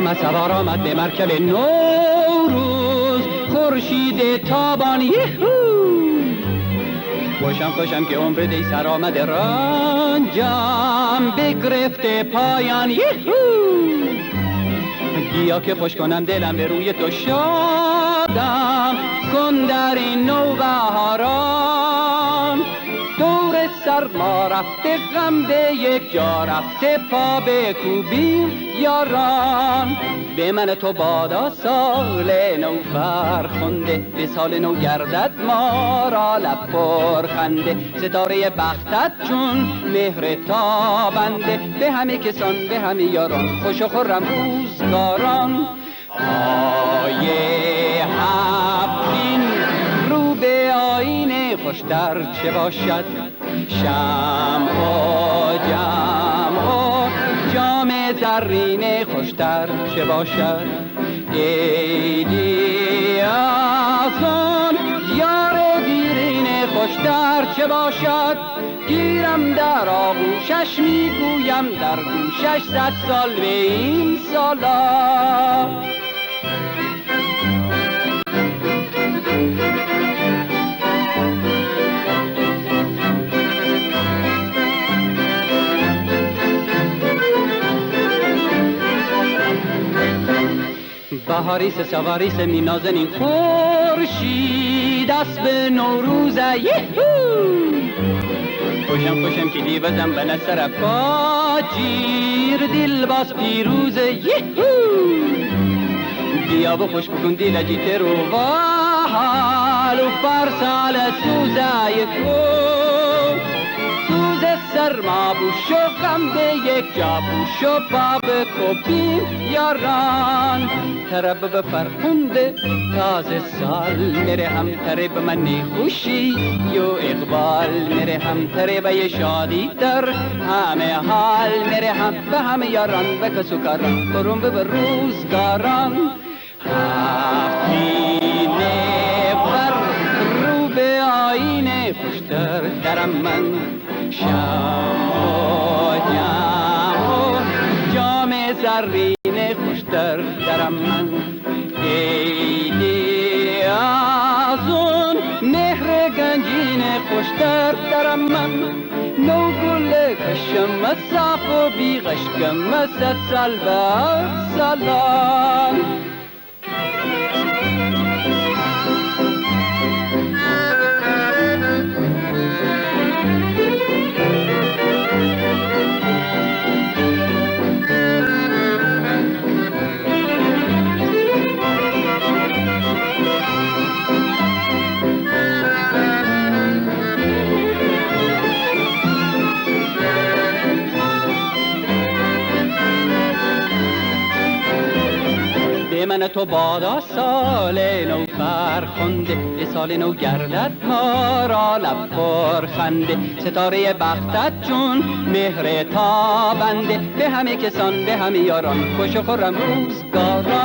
سوار آمد به مرکب نوروز، خورشید تابان یهو. خوشم که عمر دی سر آمده، رنجم بگرفته پایان یهو. بیا که خوش کنم دلم به روی تو شادم کن در این نوبهاران. دور سرما رفته غم به یک جا رفته، پا بکوبیم یاران. به من تو بادا سال نو فرخنده، به سال نو گردد ما را لب پر خنده. ستاره بختت چون مهر تابنده، به همه کسان به همه یاران خوش و خرم روزگاران. پای هفتین رو به آینه خوشتر چه باشد، شمع و جمع و جام زرینه خوشتر چه باشد. عیدی از آن یار دیرینه خوشتر چه باشد. گیرم در آغوشش میگویم در گوشش 100 سال به این سالا. بهاریس سواریس می نازنین خورشید، اسب نوروز یهو. خوشم که دیوزم به نسر پاجیر، دل باز پیروز یهو. بیا و خوش بکن دل جیت رو و حال و فرسال سوزه یکو. سرما بوش و غم به یک جا بوش و پا بکوبیم یاران. طرب به فرخنده تازه سال میره، هم طرب من خوشی و اقبال میره، هم طرب شادی در همه حال میره، هم به همه یاران و کس و کاران برون به روزگاران. هفتینه بر رو به آینه خوشتر درم من، شمع و جمع و جام زرینه خوشتر درم من. عیدی از اون مهر گنجینه خوشتر درم من. نو گل کشم صاف و بی غشگم 100 سال بر سالان. من تو بادا سال نو فرخنده، به سال نو گردد ما را لب پر خنده. ستاره بختت چون مهر تابنده، به همه کسان به همه یاران خوش و خرم روزگاران.